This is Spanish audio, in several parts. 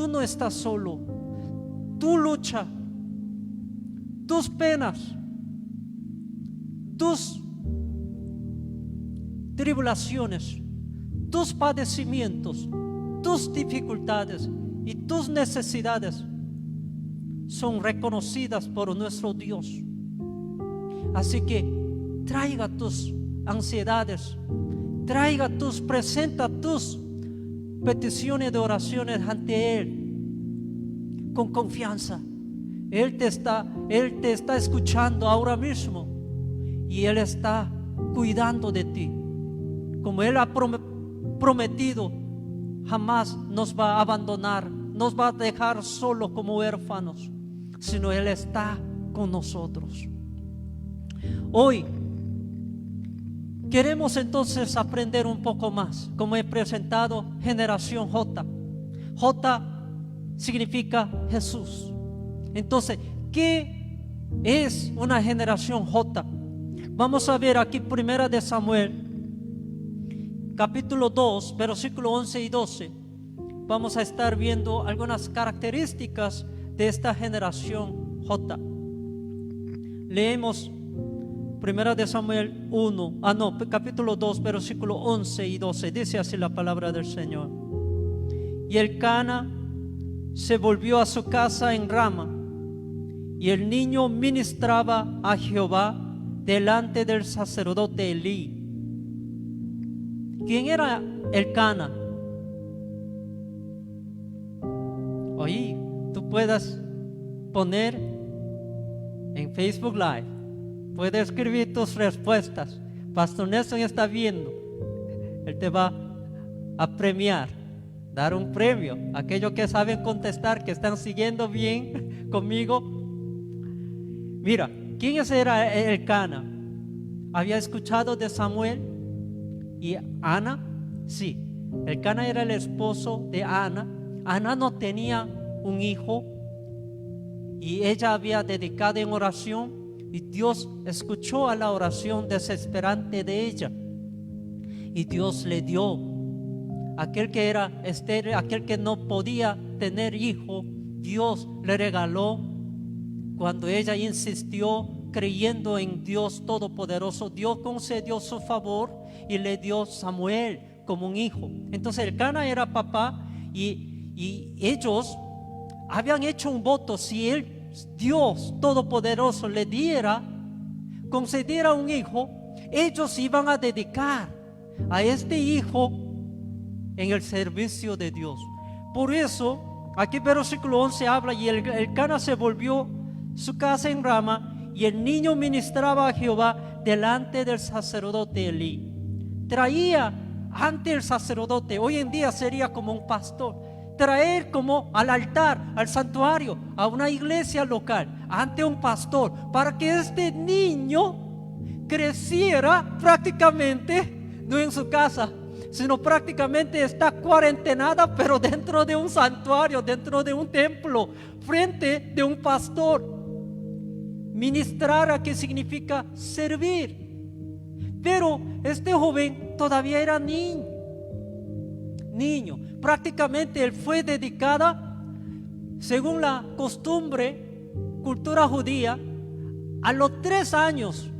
tú no estás solo. Tu lucha, tus penas, tus tribulaciones, tus padecimientos, tus dificultades y tus necesidades son reconocidas por nuestro Dios. Así que traiga tus ansiedades, presenta tus peticiones de oraciones ante Él con confianza. Él te está escuchando ahora mismo y Él está cuidando de ti. Como Él ha prometido, jamás nos va a abandonar, nos va a dejar solos como huérfanos, sino Él está con nosotros. Hoy queremos entonces aprender un poco más. Como he presentado, generación J. J significa Jesús. Entonces, ¿qué es una generación J? Vamos a ver aquí 1 de Samuel, capítulo 2, versículo 11 y 12. Vamos a estar viendo algunas características de esta generación J. Leemos 1 de Samuel capítulo 2, versículo 11 y 12. Dice así la palabra del Señor. Y Elcana se volvió a su casa en Rama, y el niño ministraba a Jehová delante del sacerdote Elí. ¿Quién era Elcana? Oye, tú puedes poner en Facebook Live, puedes escribir tus respuestas. Pastor Nelson está viendo. Él te va a premiar, dar un premio a aquellos que saben contestar, que están siguiendo bien conmigo. Mira, ¿quién era Elcana? ¿Había escuchado de Samuel y Ana? Sí, Elcana era el esposo de Ana. Ana no tenía un hijo y ella había dedicado en oración, y Dios escuchó a la oración desesperante de ella, y Dios le dio aquel que era estéril, aquel que no podía tener hijo. Dios le regaló cuando ella insistió, creyendo en Dios Todopoderoso. Dios concedió su favor y le dio Samuel como un hijo. Entonces Elcana era papá, y ellos habían hecho un voto: si Dios Todopoderoso le concediera un hijo, ellos iban a dedicar a este hijo en el servicio de Dios. Por eso aquí versículo 11 habla: y Elcana se volvió su casa en Rama, y el niño ministraba a Jehová delante del sacerdote Elí. Traía ante el sacerdote, hoy en día sería como un pastor, traer como al altar, al santuario, a una iglesia local, ante un pastor, para que este niño creciera prácticamente, no en su casa, sino prácticamente está cuarentenada, pero dentro de un santuario, dentro de un templo, frente de un pastor. Ministrar, ¿qué significa? Servir. Pero este joven todavía era niño. Prácticamente él fue dedicada, según la costumbre, cultura judía, a los 3 años.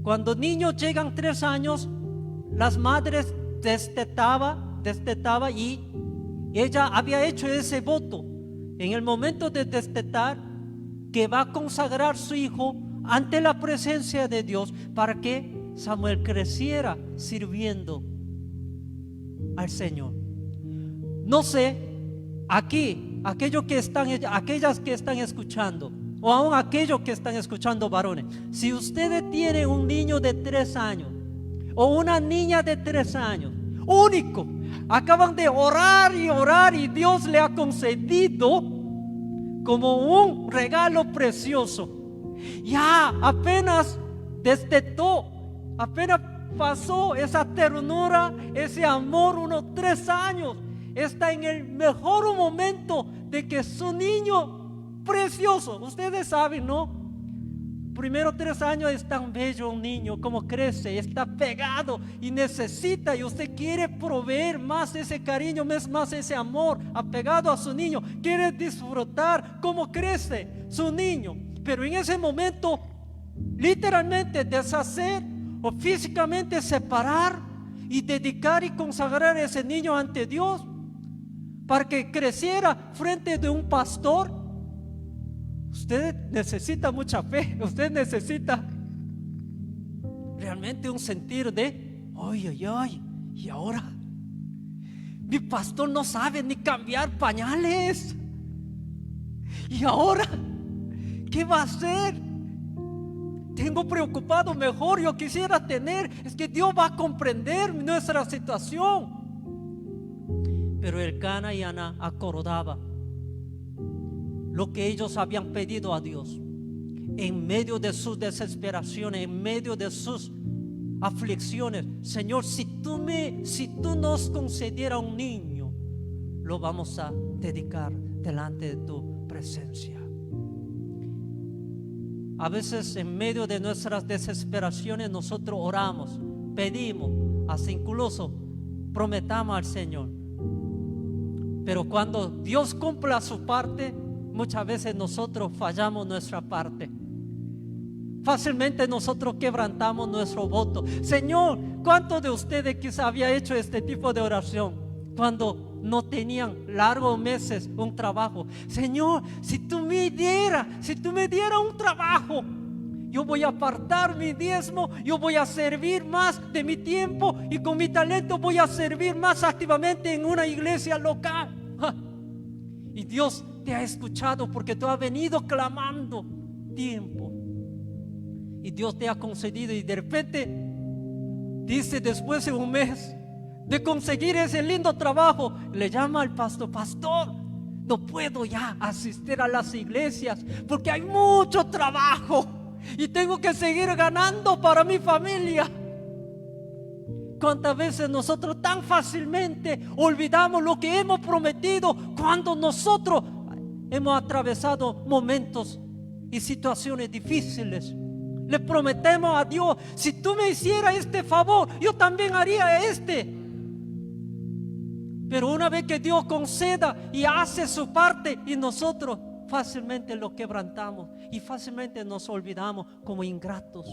Cuando niños llegan 3 años, las madres destetaba, y ella había hecho ese voto en el momento de destetar, que va a consagrar su hijo ante la presencia de Dios, para que Samuel creciera sirviendo al Señor. No sé, aquí, aquellas que están escuchando, o aún aquellos que están escuchando, varones, si ustedes tienen un niño de 3 años o una niña de 3 años, único, acaban de orar y Dios le ha concedido como un regalo precioso. Ya apenas destetó, apenas pasó esa ternura, ese amor, unos 3 años, está en el mejor momento de que su niño precioso, ustedes saben, ¿no? primeros 3 años es tan bello un niño, como crece, está pegado y necesita, y usted quiere proveer más ese cariño, más ese amor, apegado a su niño, quiere disfrutar cómo crece su niño, pero en ese momento literalmente deshacer o físicamente separar y dedicar y consagrar a ese niño ante Dios para que creciera frente de un pastor. Usted necesita mucha fe, usted necesita realmente un sentir de ay, ay, ay, y ahora mi pastor no sabe ni cambiar pañales, y ahora ¿qué va a hacer? Tengo preocupado, mejor yo quisiera tener, es que Dios va a comprender nuestra situación. Pero Elcana y Ana acordaba lo que ellos habían pedido a Dios en medio de sus desesperaciones, en medio de sus aflicciones. Señor, si tú nos concedieras un niño, lo vamos a dedicar delante de tu presencia. A veces en medio de nuestras desesperaciones nosotros oramos, pedimos, hasta incluso prometamos al Señor. Pero cuando Dios cumpla su parte, muchas veces nosotros fallamos nuestra parte. Fácilmente nosotros quebrantamos nuestro voto. Señor, ¿cuántos de ustedes quizá había hecho este tipo de oración cuando no tenían largos meses un trabajo? Señor, si tú me dieras un trabajo, yo voy a apartar mi diezmo, yo voy a servir más de mi tiempo y con mi talento voy a servir más activamente en una iglesia local. Y Dios te ha escuchado porque tú has venido clamando tiempo y Dios te ha concedido, y de repente dice, después de un mes de conseguir ese lindo trabajo, le llama al pastor: pastor, no puedo ya asistir a las iglesias porque hay mucho trabajo y tengo que seguir ganando para mi familia. ¿Cuántas veces nosotros tan fácilmente olvidamos lo que hemos prometido cuando nosotros hemos atravesado momentos y situaciones difíciles? Le prometemos a Dios: si tú me hicieras este favor, yo también haría este. Pero una vez que Dios conceda y hace su parte, y nosotros fácilmente lo quebrantamos y fácilmente nos olvidamos como ingratos.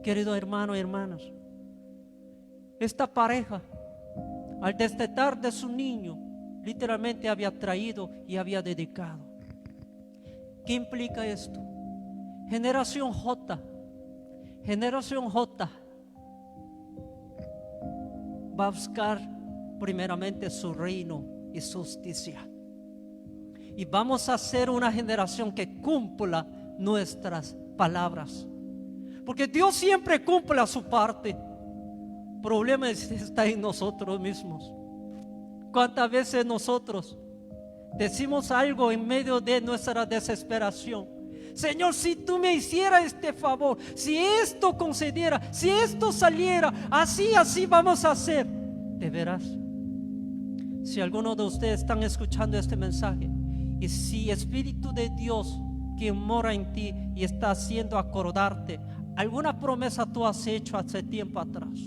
Queridos hermanos y hermanas, esta pareja, al destetar de su niño, literalmente había traído y había dedicado. ¿Qué implica esto? Generación J va a buscar primeramente su reino y su justicia, y vamos a ser una generación que cumpla nuestras palabras, porque Dios siempre cumple su parte. El problema está en nosotros mismos. ¿Cuántas veces nosotros decimos algo en medio de nuestra desesperación? Señor, si tú me hicieras este favor, si esto concediera, si esto saliera, así vamos a hacer. De veras, si alguno de ustedes están escuchando este mensaje, y si Espíritu de Dios que mora en ti y está haciendo acordarte alguna promesa tú has hecho hace tiempo atrás,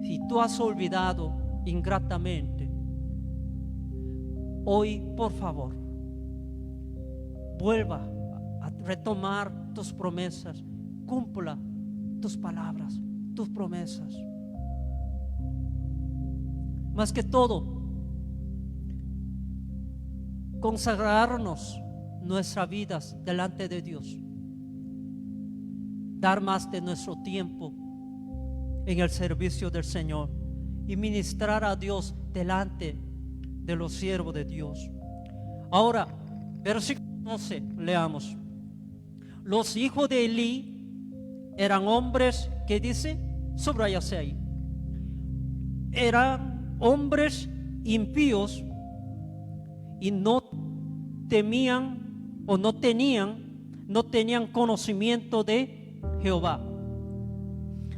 si tú has olvidado ingratamente, hoy por favor vuelva a retomar tus promesas, cumpla tus palabras, tus promesas. Más que todo, consagrarnos nuestras vidas delante de Dios, dar más de nuestro tiempo en el servicio del Señor y ministrar a Dios delante de los siervos de Dios. Ahora, versículo 12, leamos. Los hijos de Elí eran hombres, ¿qué dice? Subráyase ahí. Eran hombres impíos y no temían o no tenían conocimiento de Jehová.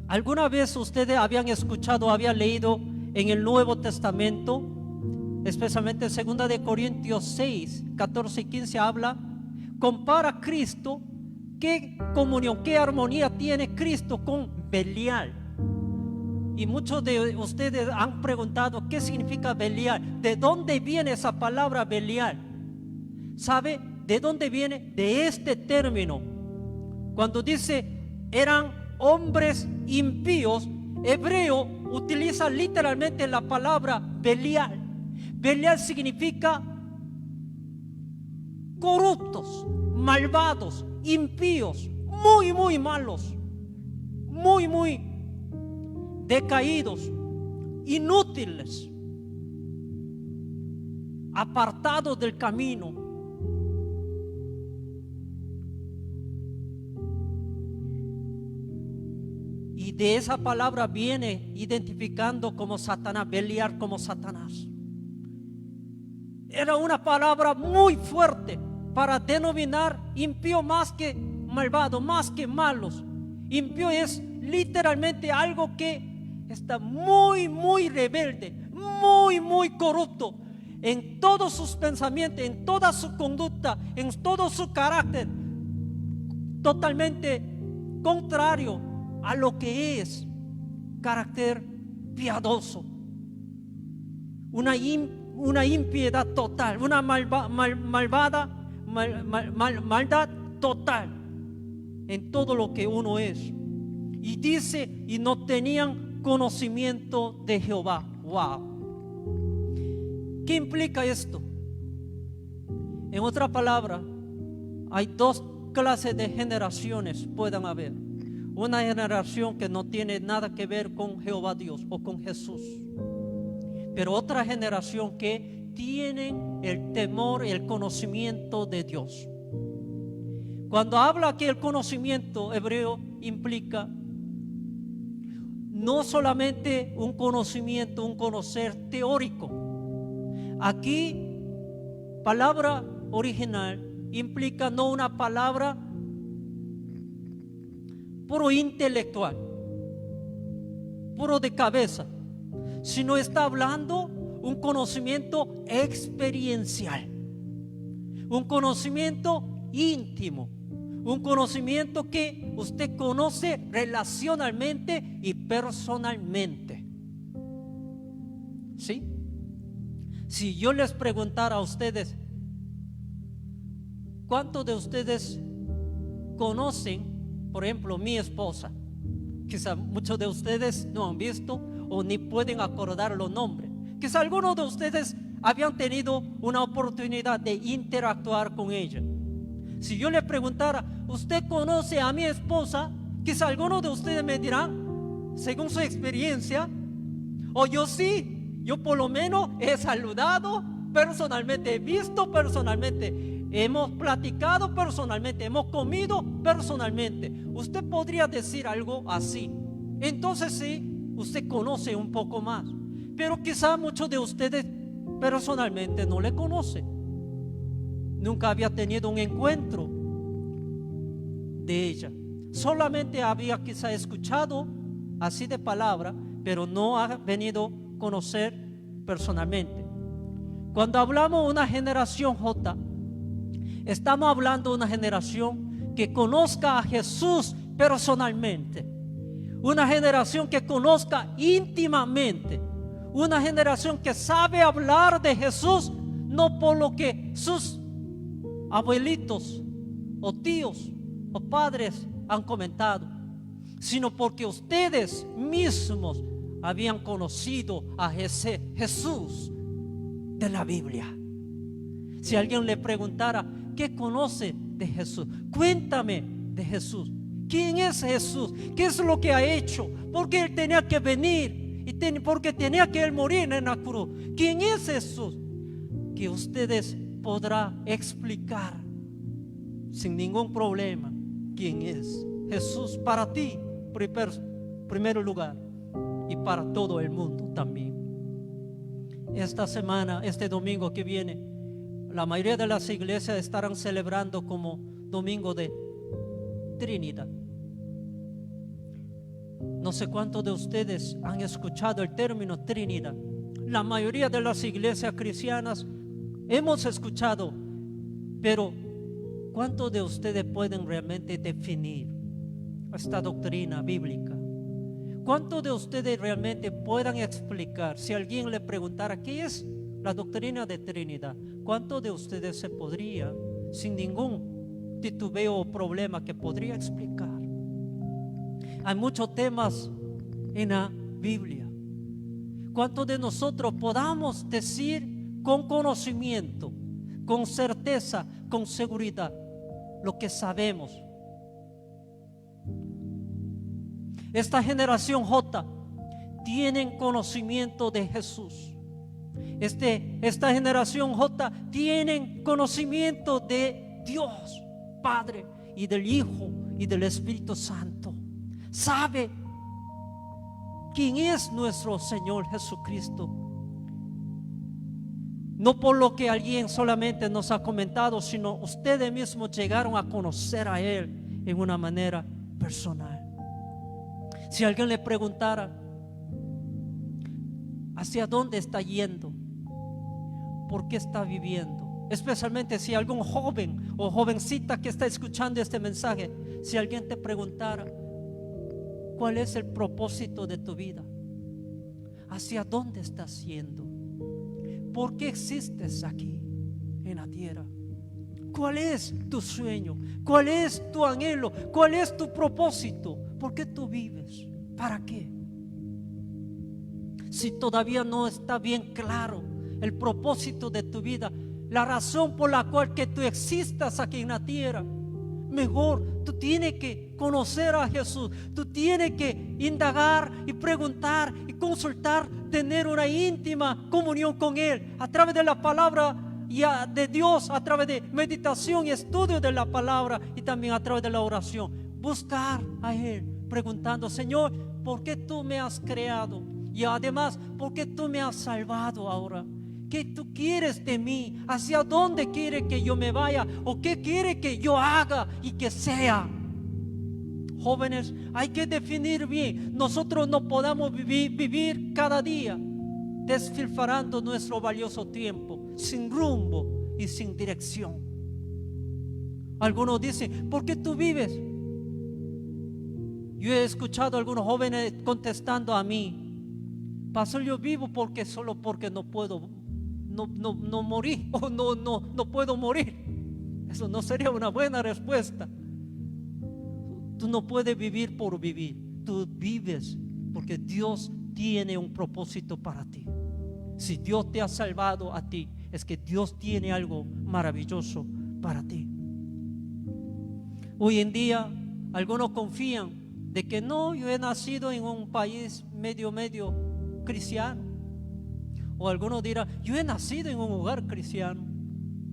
¿Alguna vez ustedes habían escuchado, habían leído en el Nuevo Testamento, especialmente en 2 de Corintios 6, 14 y 15, habla compara a Cristo, qué comunión, qué armonía tiene Cristo con Belial. Y muchos de ustedes han preguntado qué significa Belial, de dónde viene esa palabra Belial. ¿Sabe de dónde viene? De este término. Cuando dice eran hombres impíos, hebreo utiliza literalmente la palabra Belial. Belial significa corruptos, malvados, impíos, muy malos, muy decaídos, inútiles, apartados del camino. Y de esa palabra viene identificando como Satanás, Belial como Satanás. Era una palabra muy fuerte para denominar impío más que malvado, más que malos. Impío es literalmente algo que está muy rebelde, muy corrupto en todos sus pensamientos, en toda su conducta, en todo su carácter, totalmente contrario a lo que es carácter piadoso. Una impiedad total, una maldad total en todo lo que uno es. Y dice, y no tenían conocimiento de Jehová. Wow. ¿Qué implica esto? En otra palabra, hay dos clases de generaciones pueden haber. Una generación que no tiene nada que ver con Jehová Dios o con Jesús, pero otra generación que tienen el temor y el conocimiento de Dios. Cuando habla aquí el conocimiento hebreo implica no solamente un conocimiento, un conocer teórico. Aquí palabra original implica no una palabra puro intelectual, puro de cabeza, sino está hablando un conocimiento experiencial, un conocimiento íntimo, un conocimiento que usted conoce relacionalmente y personalmente. ¿Sí? Si yo les preguntara a ustedes, ¿cuántos de ustedes conocen, por ejemplo, mi esposa? Quizá muchos de ustedes no han visto o ni pueden acordar los nombres. Quizá algunos de ustedes habían tenido una oportunidad de interactuar con ella. Si yo le preguntara, ¿usted conoce a mi esposa? Quizá algunos de ustedes me dirán, según su experiencia, o yo sí, yo por lo menos he saludado personalmente, he visto personalmente, hemos platicado personalmente, hemos comido personalmente. Usted podría decir algo así. Entonces sí, usted conoce un poco más. Pero quizá muchos de ustedes personalmente no le conocen. Nunca había tenido un encuentro de ella. Solamente había quizá escuchado así de palabra, pero no ha venido a conocer personalmente. Cuando hablamos de una generación J, estamos hablando de una generación que conozca a Jesús personalmente, una generación que conozca íntimamente, una generación que sabe hablar de Jesús no por lo que sus abuelitos o tíos o padres han comentado, sino porque ustedes mismos habían conocido a ese Jesús de la Biblia. Si alguien le preguntara, ¿qué conoce de Jesús? Cuéntame de Jesús. ¿Quién es Jesús? ¿Qué es lo que ha hecho? ¿Por qué Él tenía que venir? Porque tenía que Él morir en la cruz. ¿Quién es Jesús? Que ustedes podrán explicar sin ningún problema quién es Jesús para ti, primer lugar, y para todo el mundo también. Esta semana, este domingo que viene, la mayoría de las iglesias estarán celebrando como domingo de Trinidad. No sé cuántos de ustedes han escuchado el término Trinidad. La mayoría de las iglesias cristianas hemos escuchado, pero ¿Cuántos de ustedes pueden realmente definir esta doctrina bíblica? ¿Cuántos de ustedes realmente puedan explicar? Si alguien le preguntara qué es la doctrina de Trinidad, ¿cuántos de ustedes se podría, sin ningún titubeo o problema, que podría explicar? Hay muchos temas en la Biblia. ¿Cuántos de nosotros podamos decir con conocimiento, con certeza, con seguridad lo que sabemos? Esta generación J tienen conocimiento de Jesús. Esta generación J tienen conocimiento de Dios Padre y del Hijo y del Espíritu Santo. Sabe quién es nuestro Señor Jesucristo. No por lo que alguien solamente nos ha comentado, sino ustedes mismos llegaron a conocer a Él en una manera personal. Si alguien le preguntara hacia dónde está yendo, por qué está viviendo, especialmente si algún joven o jovencita que está escuchando este mensaje, si alguien te preguntara cuál es el propósito de tu vida, hacia dónde estás yendo, por qué existes aquí en la tierra, cuál es tu sueño, cuál es tu anhelo, cuál es tu propósito, por qué tú vives, para qué. Si todavía no está bien claro el propósito de tu vida, la razón por la cual que tú existas aquí en la tierra, mejor tú tienes que conocer a Jesús. Tú tienes que indagar y preguntar y consultar, tener una íntima comunión con Él a través de la palabra de Dios, a través de meditación y estudio de la palabra, y también a través de la oración. Buscar a Él preguntando: Señor, ¿por qué tú me has creado? Y además, ¿por qué tú me has salvado ahora? ¿Qué tú quieres de mí? ¿Hacia dónde quieres que yo me vaya? ¿O qué quieres que yo haga y que sea? Jóvenes, hay que definir bien. Nosotros no podemos vivir cada día desfilfarando nuestro valioso tiempo sin rumbo y sin dirección. Algunos dicen: ¿por qué tú vives? Yo he escuchado a algunos jóvenes contestando a mí: pastor, yo vivo solo porque no puedo morir, o no puedo morir. Eso no sería una buena respuesta. Tú no puedes vivir por vivir. Tú vives porque Dios tiene un propósito para ti. Si Dios te ha salvado a ti, es que Dios tiene algo maravilloso para ti. Hoy en día algunos confían de que no, yo he nacido en un país medio cristiano. O algunos dirán: yo he nacido en un hogar cristiano.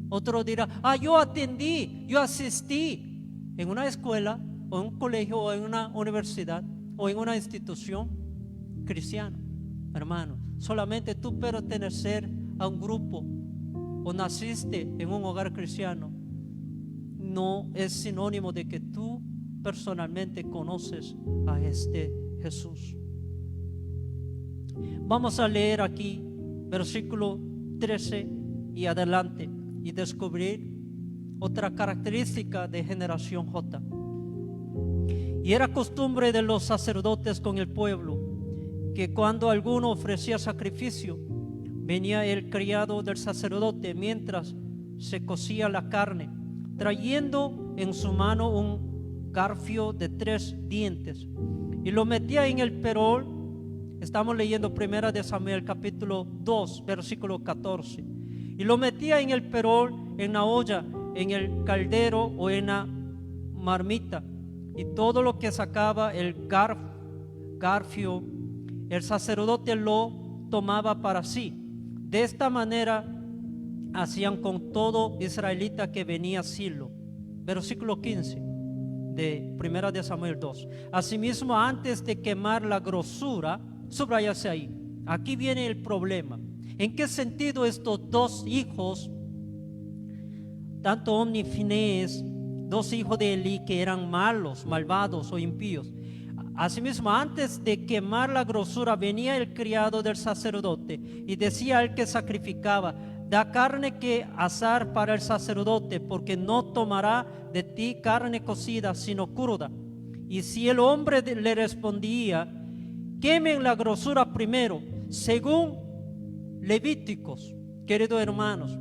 Otros dirán: yo asistí en una escuela, o en un colegio, o en una universidad, o en una institución cristiana. Hermano, solamente tú pertenecer a un grupo o naciste en un hogar cristiano no es sinónimo de que tú personalmente conoces a este Jesús. Vamos a leer aquí versículo 13 y adelante y descubrir otra característica de generación J. Y era costumbre de los sacerdotes con el pueblo que cuando alguno ofrecía sacrificio, venía el criado del sacerdote mientras se cocía la carne, trayendo en su mano un garfio de 3 dientes, y lo metía en el perol. Estamos leyendo 1 de Samuel capítulo 2 versículo 14. Y lo metía en el perol, en la olla, en el caldero o en la marmita, y todo lo que sacaba el garfio, el sacerdote lo tomaba para sí. De esta manera hacían con todo israelita que venía a Silo. Versículo 15 de 1 de Samuel 2. Asimismo, antes de quemar la grosura, subrayase ahí, aquí viene el problema. ¿En qué sentido estos 2 hijos, tanto Omni y Finees, 2 hijos de Elí, que eran malos, malvados o impíos? Asimismo, antes de quemar la grosura, venía el criado del sacerdote y decía al que sacrificaba: da carne que asar para el sacerdote, porque no tomará de ti carne cocida, sino cruda. Y si el hombre le respondía, quemen la grosura primero, según Levíticos, queridos hermanos,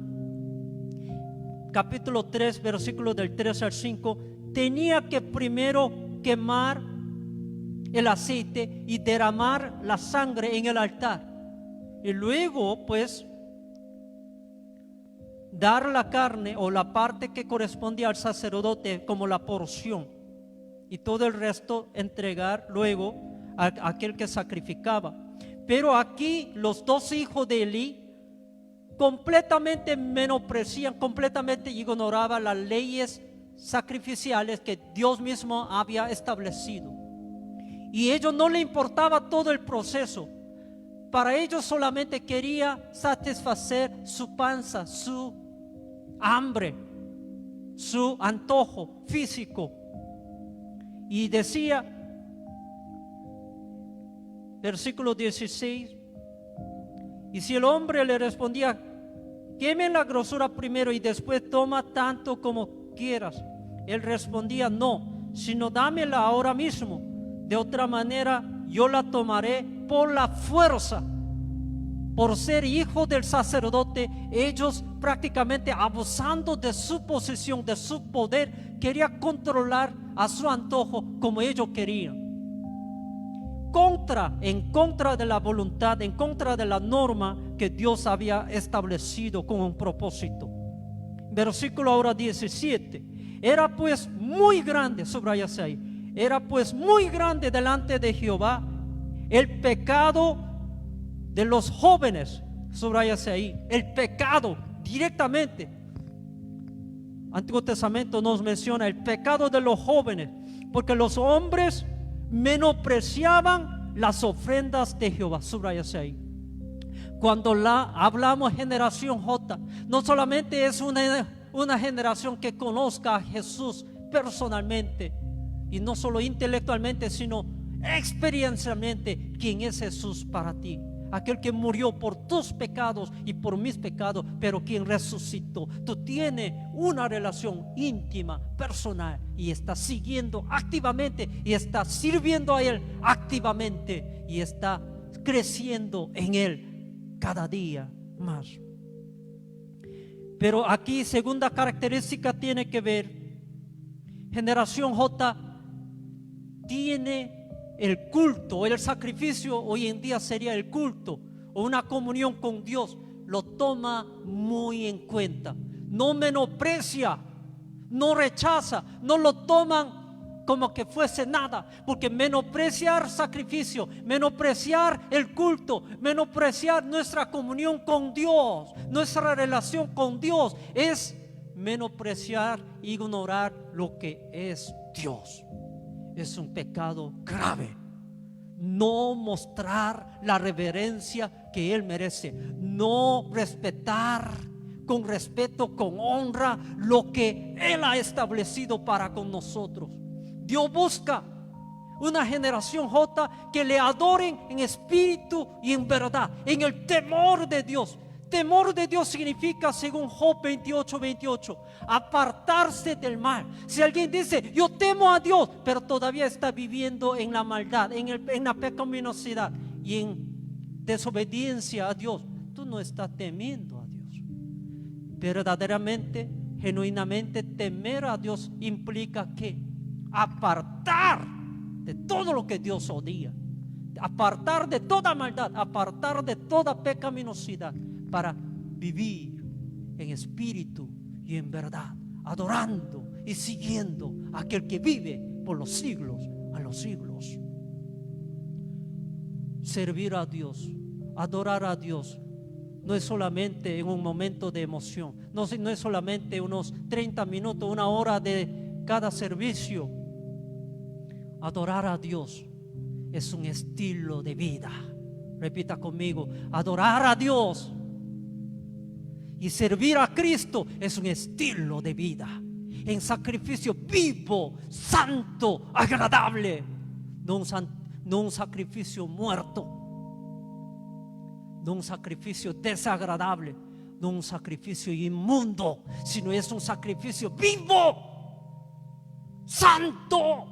capítulo 3, versículos del 3 al 5, tenía que primero quemar el aceite y derramar la sangre en el altar, y luego pues dar la carne o la parte que correspondía al sacerdote como la porción, y todo el resto entregar luego a aquel que sacrificaba. Pero aquí los dos hijos de Elí completamente menosprecian, completamente ignoraban las leyes sacrificiales que Dios mismo había establecido, y a ellos no le importaba todo el proceso. Para ellos solamente quería satisfacer su panza, su hambre, su antojo físico. Y decía, versículo 16, y si el hombre le respondía, queme la grosura primero y después toma tanto como quieras, él respondía, no, sino dámela ahora mismo, de otra manera yo la tomaré por la fuerza. Por ser hijo del sacerdote, ellos prácticamente abusando de su posición, de su poder, querían controlar a su antojo como ellos querían. En contra de la voluntad, en contra de la norma que Dios había establecido con un propósito. Versículo ahora 17. Era pues muy grande, subrayase ahí, era pues muy grande delante de Jehová el pecado de los jóvenes, subrayase ahí, el pecado directamente. Antiguo Testamento nos menciona el pecado de los jóvenes, porque los hombres menospreciaban las ofrendas de Jehová, subrayase ahí. Cuando hablamos generación J, no solamente es una generación que conozca a Jesús personalmente, y no solo intelectualmente, sino experiencialmente quién es Jesús para ti. Aquel que murió por tus pecados y por mis pecados, pero quien resucitó. Tú tienes una relación íntima, personal, y estás siguiendo activamente, y estás sirviendo a Él activamente, y está creciendo en Él cada día más. Pero aquí segunda característica tiene que ver, generación J tiene el culto, el sacrificio hoy en día sería el culto o una comunión con Dios, lo toma muy en cuenta, no menosprecia, no rechaza, no lo toman como que fuese nada, porque menospreciar sacrificio, menospreciar el culto, menospreciar nuestra comunión con Dios, nuestra relación con Dios, es menospreciar, ignorar lo que es Dios. Es un pecado grave. No mostrar la reverencia que Él merece, no respetar con respeto, con honra lo que Él ha establecido para con nosotros. Dios busca una generación J que le adoren en espíritu y en verdad, en el temor de Dios. Temor de Dios significa, según Job 28:28, apartarse del mal. Si alguien dice, yo temo a Dios, pero todavía está viviendo en la maldad, en la pecaminosidad y en desobediencia a Dios, tú no estás temiendo a Dios. Verdaderamente, genuinamente, temer a Dios implica que apartar de todo lo que Dios odia, apartar de toda maldad, apartar de toda pecaminosidad, para vivir en espíritu y en verdad, adorando y siguiendo a aquel que vive por los siglos a los siglos. Servir a Dios, adorar a Dios, no es solamente en un momento de emoción, no es solamente unos 30 minutos, una hora de cada servicio. Adorar a Dios es un estilo de vida. Repita conmigo, adorar a Dios y servir a Cristo es un estilo de vida, en sacrificio vivo, santo, agradable, no un sacrificio muerto, no un sacrificio desagradable, no un sacrificio inmundo, sino es un sacrificio vivo, santo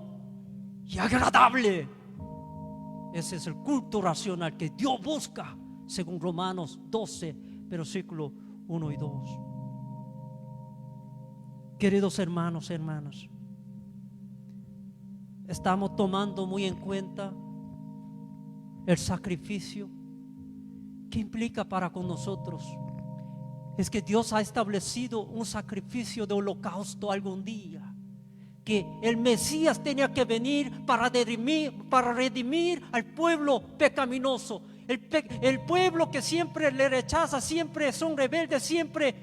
y agradable. Ese es el culto racional que Dios busca, según Romanos 12, versículos 1 y 2. Queridos hermanos, hermanas, estamos tomando muy en cuenta el sacrificio que implica para con nosotros. Es que Dios ha establecido un sacrificio de holocausto algún día, que el Mesías tenía que venir para redimir al pueblo pecaminoso, el pueblo que siempre le rechaza, siempre son rebeldes, siempre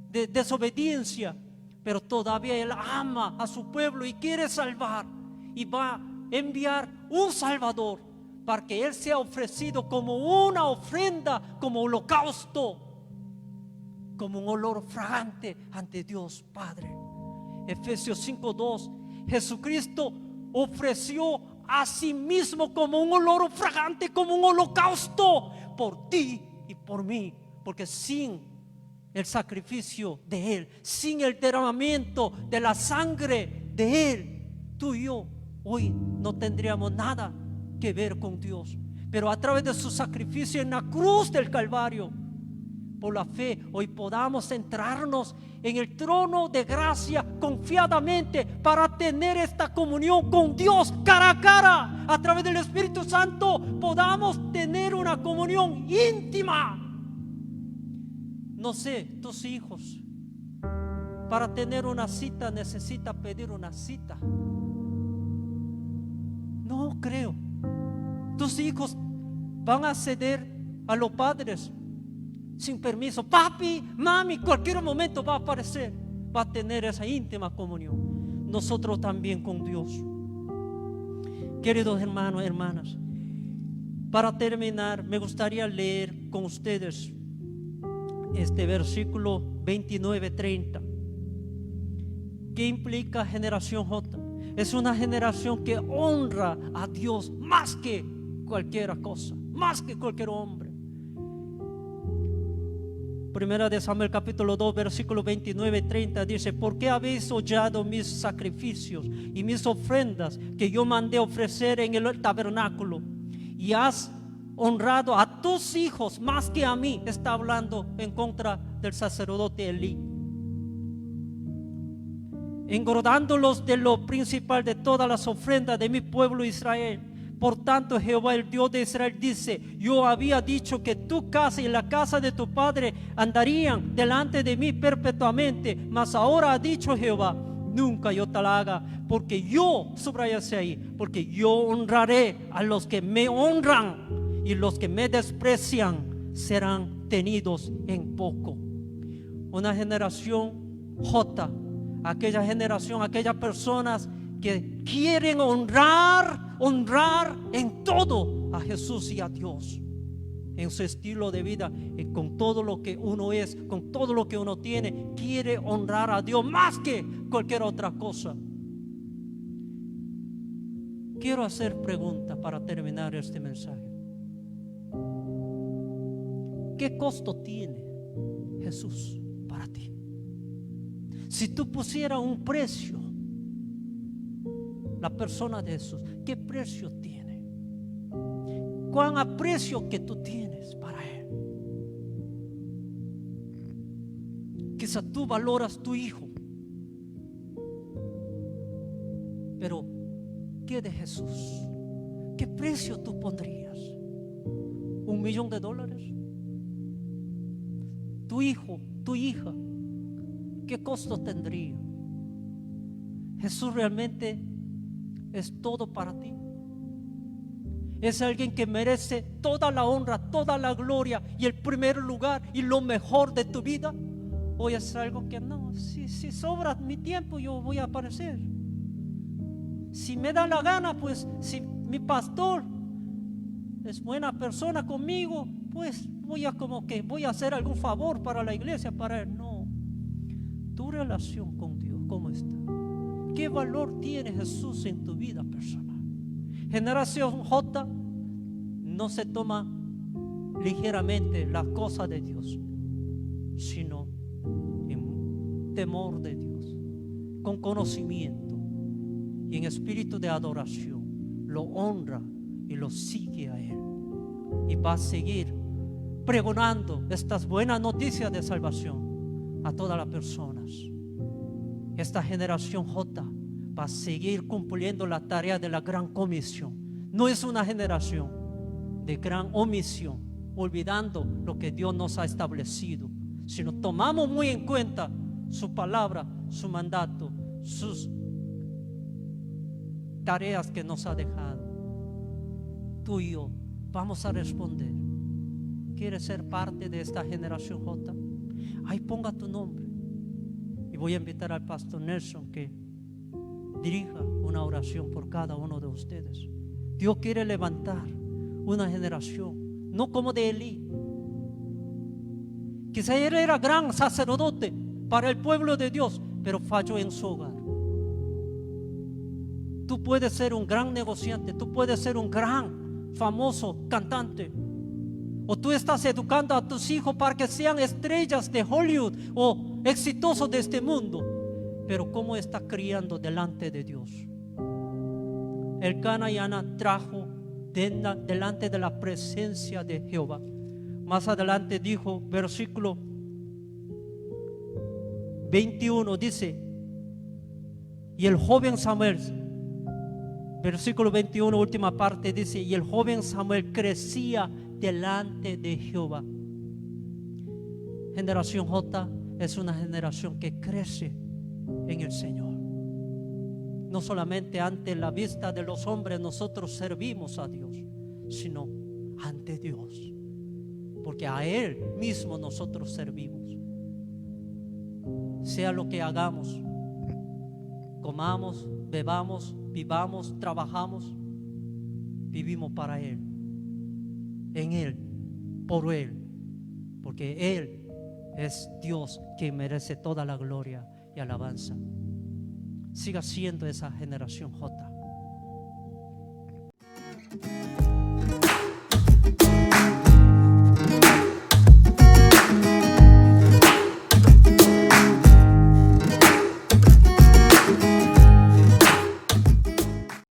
de desobediencia, pero todavía Él ama a su pueblo y quiere salvar, y va a enviar un Salvador para que Él sea ofrecido como una ofrenda, como holocausto, como un olor fragante ante Dios Padre. Efesios 5:2, Jesucristo ofreció a sí mismo como un olor fragante, como un holocausto por ti y por mí, porque sin el sacrificio de Él, sin el derramamiento de la sangre de Él, tú y yo hoy no tendríamos nada que ver con Dios. Pero a través de su sacrificio en la cruz del Calvario, por la fe, hoy podamos centrarnos en el trono de gracia confiadamente para tener esta comunión con Dios cara a cara. A través del Espíritu Santo podamos tener una comunión íntima. No sé, tus hijos, para tener una cita necesita pedir una cita. No creo. Tus hijos van a ceder a los padres sin permiso. Papi, mami, cualquier momento va a aparecer, va a tener esa íntima comunión. Nosotros también con Dios. Queridos hermanos, hermanas, para terminar, me gustaría leer con ustedes este versículo 29-30. ¿Qué implica generación J? Es una generación que honra a Dios más que cualquier cosa, más que cualquier hombre. Primera de Samuel capítulo 2 versículo 29-30 dice: ¿por qué habéis hollado mis sacrificios y mis ofrendas que yo mandé ofrecer en el tabernáculo? Y has honrado a tus hijos más que a mí. Está hablando en contra del sacerdote Elí, engordándolos de lo principal de todas las ofrendas de mi pueblo Israel. Por tanto, Jehová, el Dios de Israel, dice: yo había dicho que tu casa y la casa de tu padre andarían delante de mí perpetuamente, mas ahora ha dicho Jehová: nunca yo te la haga, porque yo, subrayase ahí, porque yo honraré a los que me honran, y los que me desprecian serán tenidos en poco. Una generación J, aquella generación, aquellas personas que quieren honrar en todo a Jesús y a Dios, en su estilo de vida, con todo lo que uno es, con todo lo que uno tiene, quiere honrar a Dios más que cualquier otra cosa. Quiero hacer preguntas para terminar este mensaje. ¿Qué costo tiene Jesús para ti? Si tú pusieras un precio, la persona de Jesús, ¿qué precio tiene? ¿Cuán aprecio que tú tienes para Él? Quizá tú valoras tu hijo, pero ¿qué de Jesús? ¿Qué precio tú pondrías? ¿$1 millón? Tu hijo, tu hija, ¿qué costo tendría? Jesús realmente es todo para ti. Es alguien que merece toda la honra, toda la gloria y el primer lugar y lo mejor de tu vida. Hoy es algo que no, si sobra mi tiempo yo voy a aparecer. Si me da la gana, pues si mi pastor es buena persona conmigo, pues voy a hacer algún favor para la iglesia, para él. No, tu relación con Dios, ¿cómo está? ¿Qué valor tiene Jesús en tu vida personal? Generación J no se toma ligeramente las cosas de Dios. sino en temor de Dios, con conocimiento y en espíritu de adoración, lo honra y lo sigue a Él. Y va a seguir pregonando estas buenas noticias de salvación a todas las personas. Esta generación J va a seguir cumpliendo la tarea de la gran comisión. No es una generación de gran omisión, olvidando lo que Dios nos ha establecido, sino tomamos muy en cuenta su palabra, su mandato, sus tareas que nos ha dejado. Tú y yo vamos a responder. ¿Quieres ser parte de esta generación J? Ahí ponga tu nombre. Y voy a invitar al pastor Nelson que dirija una oración por cada uno de ustedes. Dios quiere levantar una generación, no como de Elí. Quizá él era gran sacerdote para el pueblo de Dios, pero falló en su hogar. Tú puedes ser un gran negociante, tú puedes ser un gran famoso cantante, o tú estás educando a tus hijos para que sean estrellas de Hollywood o exitosos de este mundo, pero ¿cómo está criando delante de Dios? Elcana y Ana trajo delante de la presencia de Jehová. Más adelante dijo, versículo 21 dice, y el joven Samuel, versículo 21, última parte, dice, y el joven Samuel crecía delante de Jehová. Generación J es una generación que crece en el Señor. No solamente ante la vista de los hombres nosotros servimos a Dios, sino ante Dios, porque a Él mismo nosotros servimos. Sea lo que hagamos, comamos, bebamos, vivamos, trabajamos, vivimos para Él, en Él, por Él, porque Él es Dios quien merece toda la gloria y alabanza. Siga siendo esa generación J.